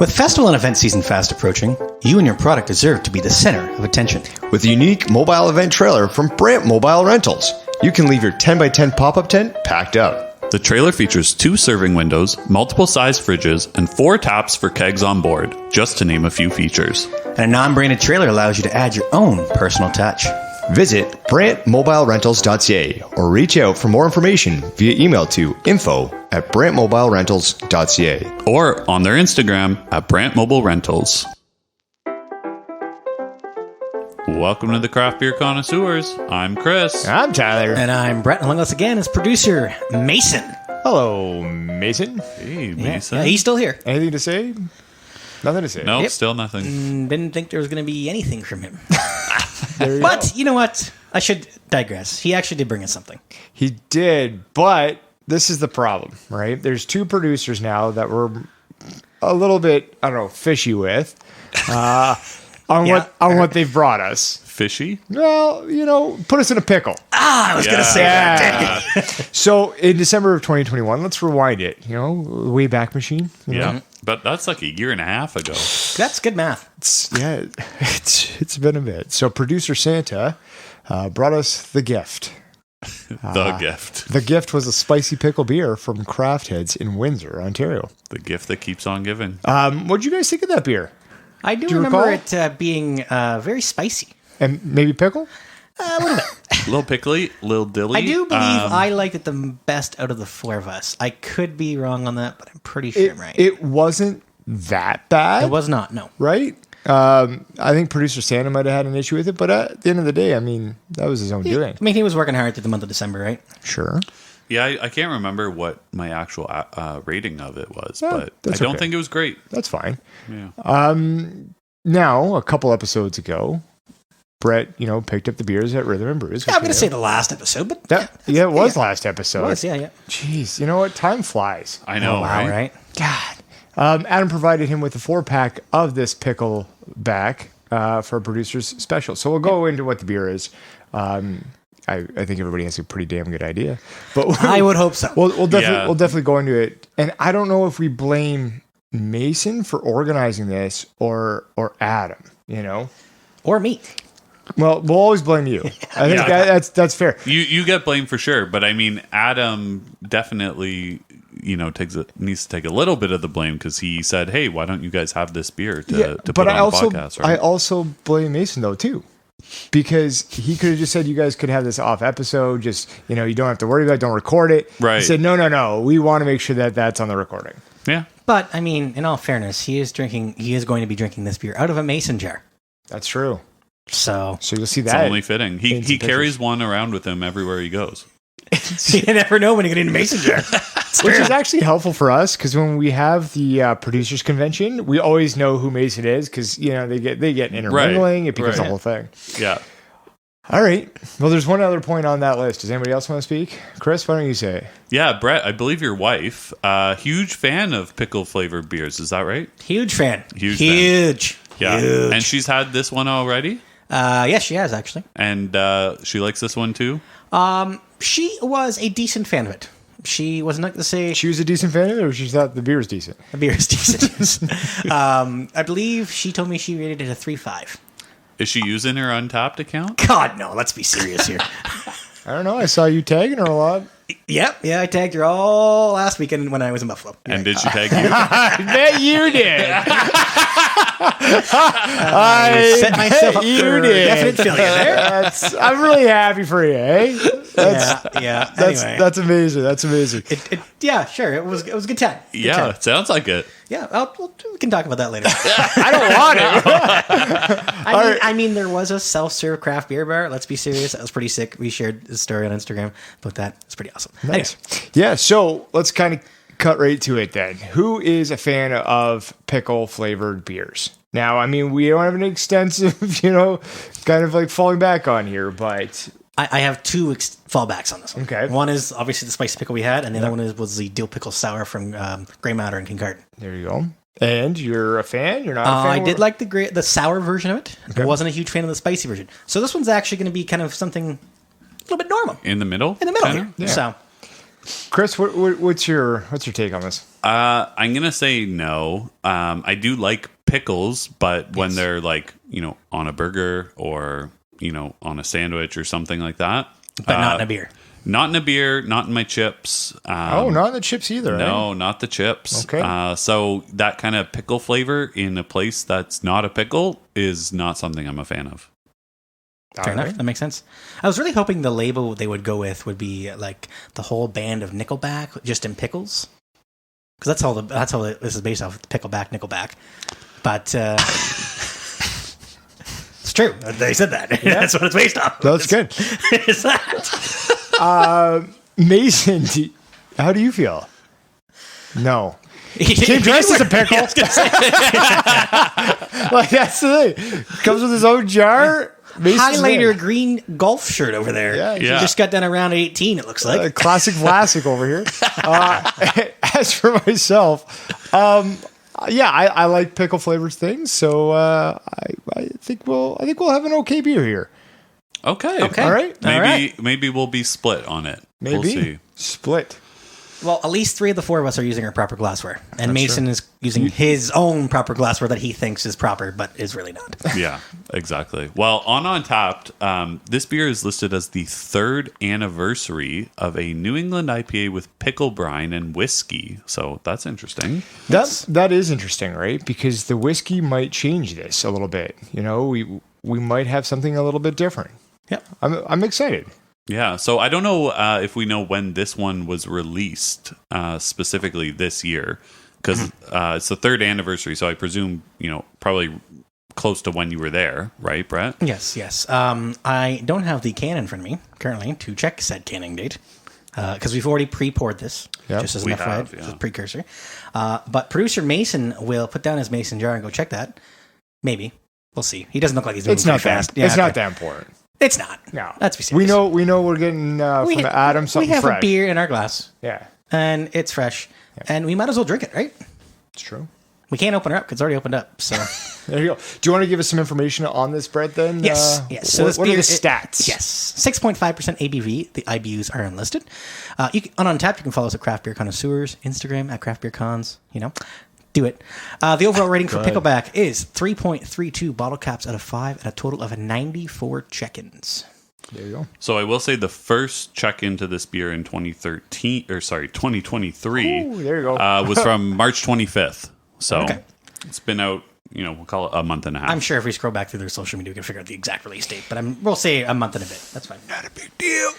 With festival and event season fast approaching, you and your product deserve to be the center of attention. With a unique mobile event trailer from Brant Mobile Rentals, you can leave your 10x10 pop-up tent packed out. The trailer features 2 serving windows, multiple size fridges, and 4 taps for kegs on board, just to name a few features. And a non-branded trailer allows you to add your own personal touch. Visit brantmobilerentals.ca or reach out for more information via email to info@brantmobilerentals.ca Or on their Instagram at Brant Mobile Rentals. Welcome to the Craft Beer Connoisseurs. I'm Chris. I'm Tyler. And I'm Brett. Along with us again is producer Mason. Hello, Mason. Hey, Mason. Yeah, he's still here. Anything to say? Nothing to say. Nope, Yep. Still nothing. Didn't think there was going to be anything from him. But you know what? I should digress. He actually did bring us something. He did, but this is the problem, right? There's 2 producers now that we're a little bit, I don't know, fishy with on what they've brought us. Fishy? Well, put us in a pickle. I was going to say that. So in December of 2021, let's rewind it. Way back machine. Yeah. But that's like a year and a half ago. That's good math. It's been a bit. So producer Santa brought us the gift. The gift. The gift was a spicy pickle beer from Craft Heads in Windsor, Ontario. The gift that keeps on giving. What did you guys think of that beer? I do you remember recall? it being very spicy. And maybe pickle? Little pickly, little dilly. I do believe I liked it the best out of the 4 of us. I could be wrong on that, but I'm pretty sure I'm right. It wasn't that bad. It was not, no. Right? I think producer Santa might have had an issue with it, but at the end of the day, I mean, that was his own doing. I mean, he was working hard through the month of December, right? Sure. Yeah, I can't remember what my actual rating of it was, Yeah, but I that's don't okay. think it was great. That's fine. Yeah. Now, a couple episodes ago, Brett, picked up the beers at Rhythm and Brews. Yeah, I'm going to say the last episode, but It was last episode. It was, yeah. Jeez, you know what? Time flies. I know, Wow, right? right? God. Adam provided him with a 4-pack of this Pickleback for a producer's special. So we'll go into what the beer is. I think everybody has a pretty damn good idea, but I would hope so. we'll definitely go into it. And I don't know if we blame Mason for organizing this or Adam. Or me. Well, we'll always blame you. I think that's fair. You get blamed for sure, but I mean, Adam definitely, needs to take a little bit of the blame because he said, "Hey, why don't you guys have this beer to put on the podcast?" Right? I also blame Mason though too, because he could have just said you guys could have this off episode. Just you don't have to worry about it. Don't record it. Right. He said no. We want to make sure that that's on the recording. Yeah, But, I mean, in all fairness, he is going to be drinking this beer out of a mason jar. That's true. So you'll see it's that. only fitting. He Paint some carries one around with him everywhere he goes. you never know when you get in a mason jar. Which is actually helpful for us because when we have the producers convention, we always know who Mason is because they get intermingling. It becomes a whole thing. Yeah. All right. Well, there's one other point on that list. Does anybody else want to speak? Chris, why don't you say it? Yeah, Brett, I believe your wife, huge fan of pickle flavored beers. Is that right? Huge fan. Huge. Yeah. Huge. And she's had this one already? Yes, she has, actually. And she likes this one too? She was a decent fan of it. She was not to say She was a decent fan of it, or she thought the beer was decent? the beer is decent. I believe she told me she rated it a 3.5. Is she using her Untapped account? God, no. Let's be serious here. I don't know. I saw you tagging her a lot. Yep. Yeah, I tagged her all last weekend when I was in Buffalo. And did she tag you? I bet you did. I set myself up for definite failure there. I'm really happy for you, eh? Yeah. Anyway. That's amazing. That's amazing. Yeah, sure. It was a good time. Good Yeah, time. it sounds like it. Yeah, we can talk about that later. I don't want it. I mean, there was a self-serve craft beer bar. Let's be serious. That was pretty sick. We shared the story on Instagram about that. It's pretty awesome. Nice. Yeah, so let's kind of cut right to it then. Who is a fan of pickle flavored beers? Now, I mean, we don't have an extensive, kind of like falling back on here, but I have 2 fallbacks on this one. Okay. One is obviously the spicy pickle we had, and the other one was the dill pickle sour from Grey Matter and Kincardine. there you go. And you're a fan? You're not a fan? I did like the sour version of it. I wasn't a huge fan of the spicy version. So this one's actually going to be kind of something a little bit normal. In the middle? In the middle Kinda? here. So Chris, what's your take on this? I'm gonna say no. I do like pickles, but when they're like, on a burger or on a sandwich or something like that, but not in a beer. Not in a beer, not in my chips. Not in the chips either. No, not the chips. Okay. So that kind of pickle flavor in a place that's not a pickle is not something I'm a fan of. Fair enough. That makes sense. I was really hoping the label they would go with would be like the whole band of Nickelback, just in pickles, because that's all this is based off. Pickleback, Nickelback, but it's true. They said that. Yeah. That's what it's based off. That's good. Is that? Mason, how do you feel? No. He came dressed as a pickle. Like, that's the thing. Comes with his own jar. Highlighter green golf shirt over there. Yeah. He just got done around 18, it looks like. Classic Vlasic over here. As for myself, I like pickle flavored things, so I think we'll have an okay beer here. Okay. All right. Maybe we'll be split on it. Maybe. We'll see. Split. Well, at least 3 of the 4 of us are using our proper glassware. And Mason is using his own proper glassware that he thinks is proper, but is really not. Yeah, exactly. Well, on Untappd, this beer is listed as the 3rd anniversary of a New England IPA with pickle brine and whiskey. So that's interesting. That is interesting, right? Because the whiskey might change this a little bit. We might have something a little bit different. Yeah. I'm excited. Yeah, so I don't know if we know when this one was released specifically this year, because it's the 3rd anniversary, so I presume, probably close to when you were there, right, Brett? Yes. I don't have the can in front of me currently to check said canning date, because we've already pre-poured this, just as an FYI, as a precursor. But producer Mason will put down his mason jar and go check that. Maybe. We'll see. He doesn't look like he's moving pretty fast. It's not that important. It's not. No. Let's be serious. We know we're getting from Adam something fresh. We have a beer in our glass. Yeah. And it's fresh. Yeah. And we might as well drink it, right? It's true. We can't open it up because it's already opened up. So there you go. Do you want to give us some information on this, Brett, then? Yes. So what are the stats? Yes. 6.5% ABV. The IBUs are unlisted. On Untappd, you can follow us at Craft Beer Connoisseurs, Instagram at Craft Beer Cons, Do it. The overall rating for Pickleback is 3.32 bottle caps out of 5 and a total of 94 check-ins. There you go. So I will say the first check-in to this beer in 2023 Ooh, there you go. was from March 25th. So it's been out, we'll call it a month and a half. I'm sure if we scroll back through their social media, we can figure out the exact release date. But we'll say a month and a bit. That's fine. Not a big deal.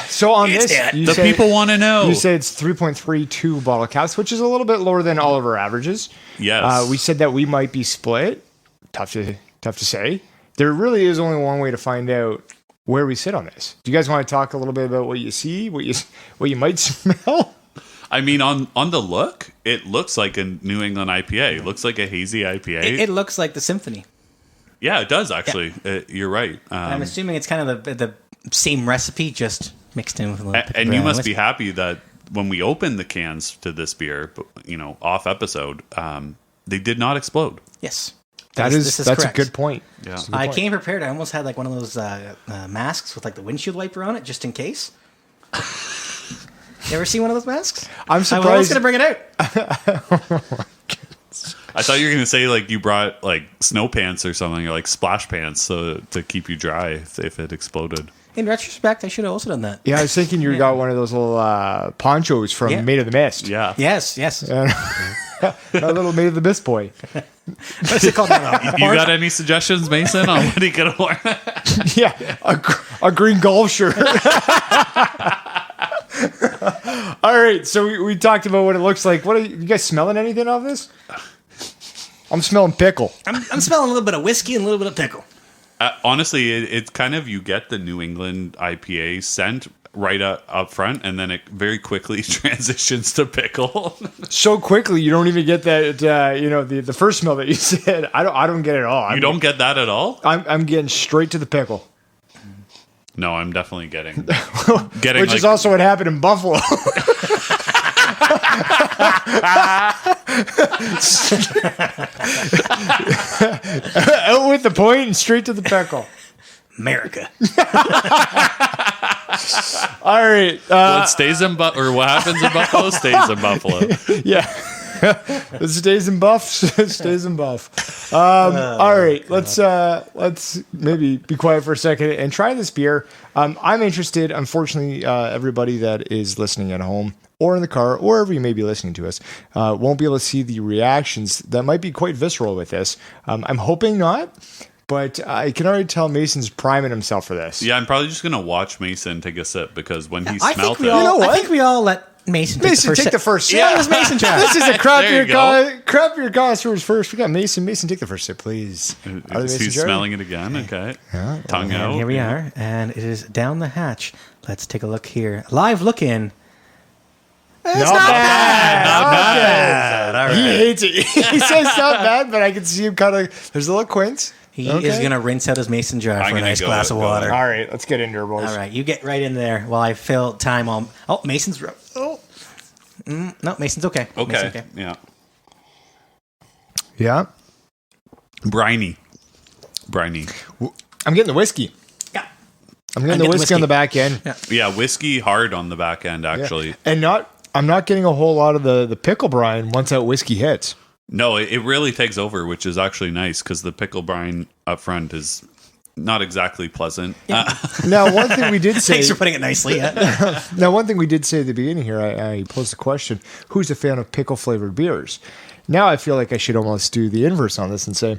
So on this, people want to know. You said it's 3.32 bottle caps, which is a little bit lower than all of our averages. Yes. We said that we might be split. Tough to say. There really is only one way to find out where we sit on this. Do you guys want to talk a little bit about what you see, what you might smell? I mean, on the look, it looks like a New England IPA. It looks like a hazy IPA. It looks like the Symphony. Yeah, it does, actually. Yeah. You're right. I'm assuming it's kind of the same recipe, just mixed in with a little bit. And you must be happy that when we opened the cans to this beer, off episode, they did not explode. Yes. That's correct. A good point. Yeah. I came prepared. I almost had like one of those masks with like the windshield wiper on it, just in case. You ever see one of those masks? I'm surprised. I was going to bring it out. I thought you were going to say like you brought like snow pants or something, or like splash pants to keep you dry if it exploded. In retrospect, I should have also done that. Yeah, I was thinking you got one of those little ponchos from Made of the Mist. Yeah. Yes. A little Made of the Mist boy. What is it called now? You got any suggestions, Mason, on what he could have worn? Yeah, a green golf shirt. All right, so we talked about what it looks like. What are you guys smelling anything off this? I'm smelling pickle. I'm smelling a little bit of whiskey and a little bit of pickle. Honestly, it's kind of, you get the New England IPA scent right up front, and then it very quickly transitions to pickle. So quickly, you don't even get that. The first smell that you said. I don't get it at all. You don't get that at all? I'm getting straight to the pickle. No, I'm definitely getting which is also what happened in Buffalo. Out with the point and straight to the pickle. America. All right. What stays in or what happens in Buffalo stays in Buffalo. Yeah. It stays in Buff. Stays in Buff. All right. Let's maybe be quiet for a second and try this beer. I'm interested. Unfortunately, everybody that is listening at home or in the car, or wherever you may be listening to us, won't be able to see the reactions that might be quite visceral with this. I'm hoping not. But I can already tell Mason's priming himself for this. Yeah, I'm probably just gonna watch Mason take a sip because when he I smelled think it, I think we all let Mason take the first sip. Yeah, it was Mason try. This is a There you go. crap your connoisseurs first. We got Mason. Mason, take the first sip, please. he's smelling it again. Okay, tongue out. And here we are, and it is down the hatch. Let's take a look here. Live look in. It's not bad. Not bad. All right. He hates it. He says not bad, but I can see him kind of. There's a little quince. He is going to rinse out his mason jar for a nice glass of water. All right, let's get into it, boys. All right, you get right in there while I fill time on. Oh, Mason's. Oh. No, Mason's okay. Okay. Mason's okay. Yeah. Yeah. Briny. I'm getting the whiskey. Yeah. I'm getting the whiskey on the back end. Yeah. Yeah, whiskey hard on the back end, actually. And I'm not getting a whole lot of the pickle brine once that whiskey hits. No, it really takes over, which is actually nice because the pickle brine up front is not exactly pleasant. Now, one thing we did say. Thanks for putting it nicely. Yeah. Now, one thing we did say at the beginning here, I posed the question, who's a fan of pickle flavored beers? Now I feel like I should almost do the inverse on this and say,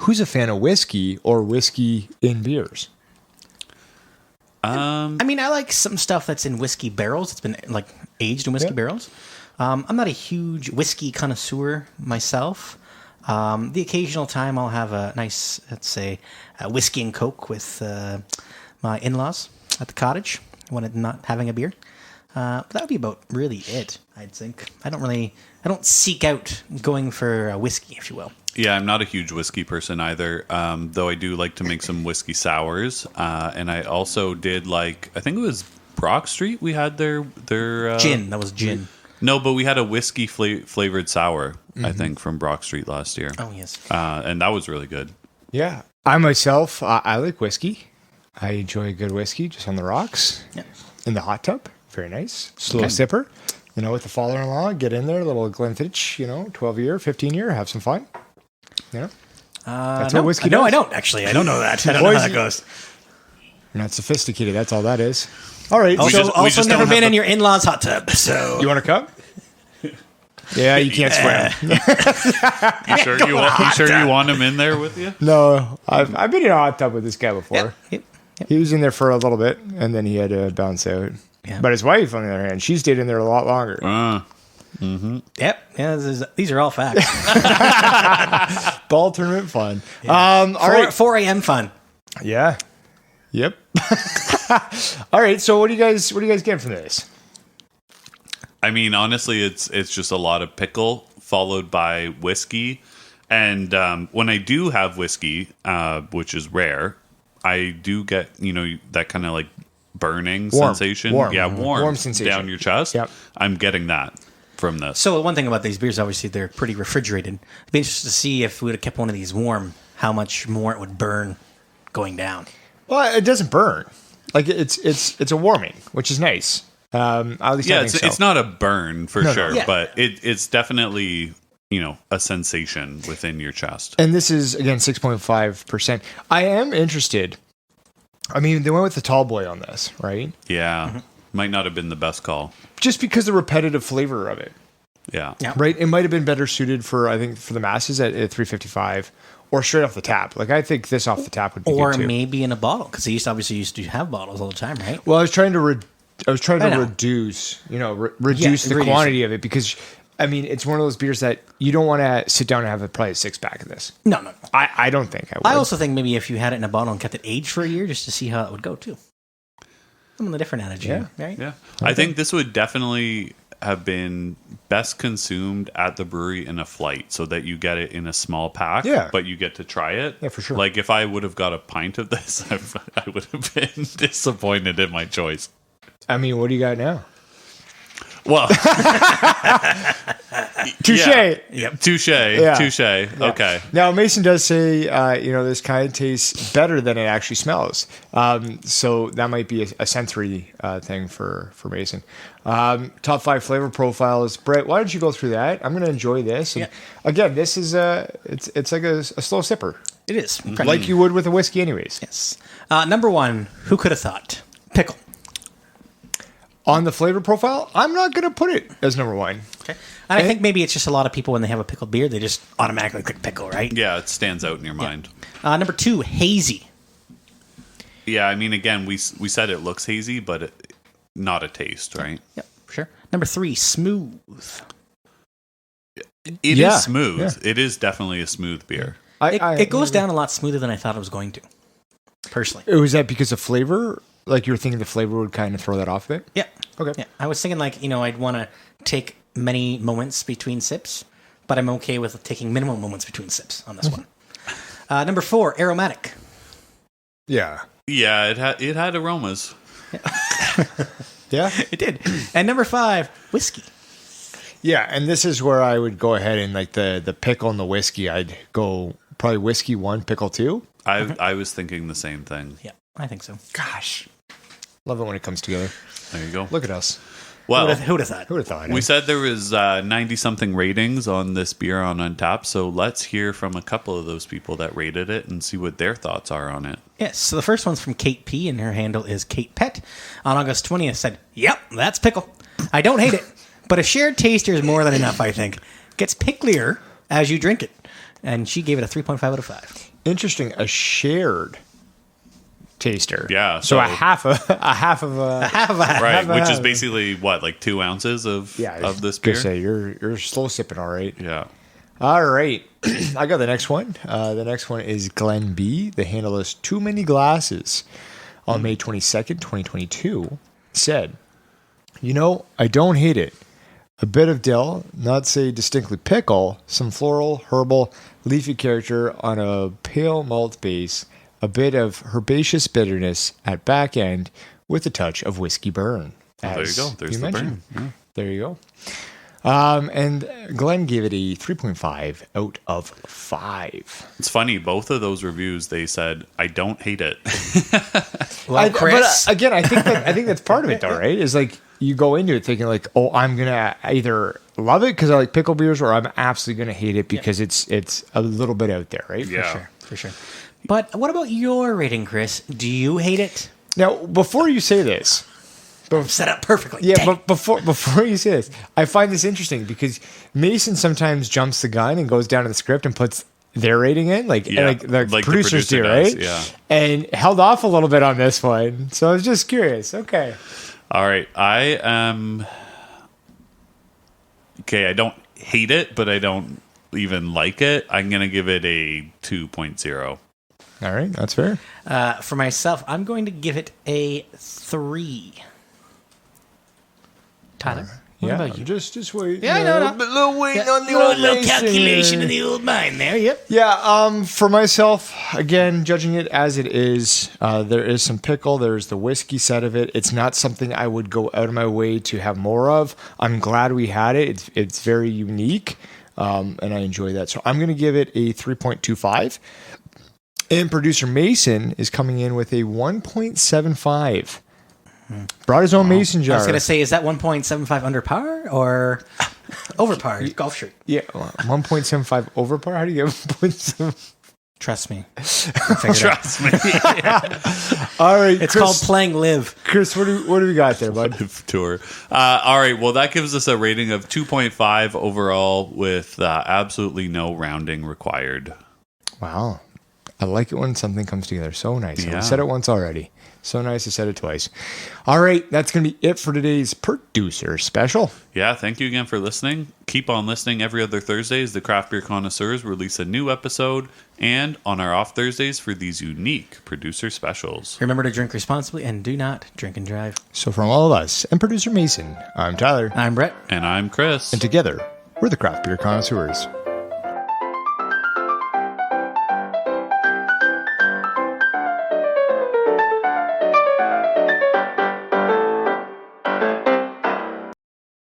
who's a fan of whiskey or whiskey in beers? I mean, I like some stuff that's in whiskey barrels. It's been like aged in whiskey barrels. I'm not a huge whiskey connoisseur myself. The occasional time I'll have a nice, let's say, a whiskey and Coke with my in-laws at the cottage when I'm not having a beer. But that would be about really it, I'd think. I don't seek out going for a whiskey, if you will. Yeah, I'm not a huge whiskey person either, though I do like to make some whiskey sours. And I also did I think it was Brock Street, we had their Gin, that was gin. No, but we had a whiskey flavored sour, I think, from Brock Street last year. Oh, yes. And that was really good. Yeah. I myself, I like whiskey. I enjoy a good whiskey just on the rocks in the hot tub. Very nice. Slow sipper. With the father-in-law, get in there, a little Glenfiddich, 12-year, 15-year, have some fun. That's what whiskey does. No, I don't, actually. I don't know that. I don't know how that goes. You're not sophisticated. That's all that is. All right. Also, never been in your in-laws' hot tub. So you want a cup? Yeah, you can't swim. You sure you want him in there with you? No, I've been in a hot tub with this guy before. Yep. He was in there for a little bit, and then he had to bounce out. Yeah. But his wife, on the other hand, she stayed in there a lot longer. Yep. Yeah, these are all facts. Ball tournament fun. Yeah. All right. 4 a.m. fun. Yeah. Yep. All right. So what do you guys get from this? I mean, honestly, it's just a lot of pickle followed by whiskey. And when I do have whiskey, which is rare, I do get, that kind of burning sensation. Warm sensation down your chest. Yep. I'm getting that from this. So one thing about these beers, obviously, they're pretty refrigerated. It'd be interesting to see if we would have kept one of these warm, how much more it would burn going down. Well, it doesn't burn. It's a warming, which is nice. At least I think so. It's not a burn for sure, Yeah. but it's definitely a sensation within your chest. And this is again 6.5%. I am interested. I mean, they went with the tall boy on this, right? Yeah, might not have been the best call. Just because the repetitive flavor of it, Yeah, right? It might have been better suited for the masses at 355 or straight off the tap. I think this off the tap would be Or good too. maybe in a bottle, because they used to have bottles all the time, right? Well, I was trying to reduce, reduce the quantity of it because, I mean, it's one of those beers that you don't want to sit down and have probably a 6-pack of this. No. I don't think I would. I also think maybe if you had it in a bottle and kept it aged for a year just to see how it would go too. Some of the different attitude, right? yeah. I think this would definitely have been best consumed at the brewery in a flight, so that you get it in a small pack. Yeah. But you get to try it. Yeah, for sure. If I would have got a pint of this, I would have been disappointed in my choice. I mean, what do you got now? Well, Touche. Yep. Touche. Yeah. Touche. Yeah. Okay. Now Mason does say, this kind of tastes better than it actually smells. So that might be a sensory thing for Mason. Top 5 flavor profiles. Brett, why don't you go through that? I'm going to enjoy this. And again, this is it's like a slow sipper. It is. Like you would with a whiskey anyways. Yes. Number 1, who could have thought? Pickle. On the flavor profile, I'm not going to put it as number 1. Okay. And I think maybe it's just a lot of people when they have a pickled beer, they just automatically click pickle, right? Yeah, it stands out in your mind. Number 2, hazy. Yeah, I mean, again, we said it looks hazy, but not a taste, right? Yep, sure. Number 3, smooth. It is smooth. Yeah. It is definitely a smooth beer. It goes down a lot smoother than I thought it was going to, personally. Was that because of flavor? Like you were thinking the flavor would kind of throw that off a bit? Yeah. Okay. Yeah. I was thinking I'd want to take many moments between sips, but I'm okay with taking minimum moments between sips on this one. Number 4, aromatic. Yeah. Yeah, it had aromas. Yeah, it did. And number 5, whiskey. Yeah, and this is where I would go ahead and like the pickle and the whiskey. I'd go probably whiskey 1, pickle 2. I was thinking the same thing. Yeah, I think so. Gosh, love it when it comes together. There you go. Look at us. Well, who'd have thought? Who'd have thought? We said there was 90-something ratings on this beer on Untappd, so let's hear from a couple of those people that rated it and see what their thoughts are on it. Yes, so the first one's from Kate P, and her handle is Kate Pet. On August 20th said, "Yep, that's pickle. I don't hate it, but a shared taster is more than enough, I think. Gets picklier as you drink it." And she gave it a 3.5 out of 5. Interesting. A shared taster. Yeah. So a half of a right, which is basically what, like 2 ounces of this beer. Say you're slow sipping, all right. Yeah. All right, I got the next one. The next one is Glen B. The handle is Too Many Glasses. On May 22nd, 2022, said, I don't hate it. A bit of dill, not say distinctly pickle, some floral, herbal, leafy character on a pale malt base, a bit of herbaceous bitterness at back end with a touch of whiskey burn. There you go. There's the burn. Yeah. There you go. And Glenn gave it a 3.5 out of 5. It's funny. Both of those reviews, they said, "I don't hate it." Well, Chris. But again, I think that's part of it, though, right? Is like you go into it thinking like, "Oh, I'm gonna either love it because I like pickle beers, or I'm absolutely gonna hate it because it's a little bit out there, right?" Yeah, for sure. But what about your rating, Chris? Do you hate it? Now, before you say this. Set up perfectly. Yeah, but before you say this, I find this interesting because Mason sometimes jumps the gun and goes down to the script and puts their rating in, like the producers do, right? Yeah. And held off a little bit on this one. So I was just curious. Okay. All right. I am... Okay, I don't hate it, but I don't even like it. I'm going to give it a 2.0. All right, that's fair. For myself, I'm going to give it a 3. Tyler, what about you? Just wait. Yeah, no. Little waiting on the old little Mason. calculation in the old mind there. Yep. Yeah. For myself, again, judging it as it is, there is some pickle. There's the whiskey side of it. It's not something I would go out of my way to have more of. I'm glad we had it. It's very unique, and I enjoy that. So I'm going to give it a 3.25. And producer Mason is coming in with a 1.75. Brought his own mason jar. I was going to say, is that 1.75 under par or over par? Golf shirt. Yeah, 1.75 over par. How do you get 1.7? Trust me. Trust me. All right, it's Chris, called playing live. Chris, what do we got there, bud? Tour. All right. Well, that gives us a rating of 2.5 overall, with absolutely no rounding required. Wow, I like it when something comes together so nice. Yeah. I said it once already. So nice I said it twice. All right, that's going to be it for today's producer special. Yeah, thank you again for listening. Keep on listening. Every other Thursdays, the Craft Beer Connoisseurs release a new episode, and on our off Thursdays for these unique producer specials. Remember to drink responsibly and do not drink and drive. So from all of us and producer Mason, I'm Tyler. I'm Brett. And I'm Chris. And together, we're the Craft Beer Connoisseurs.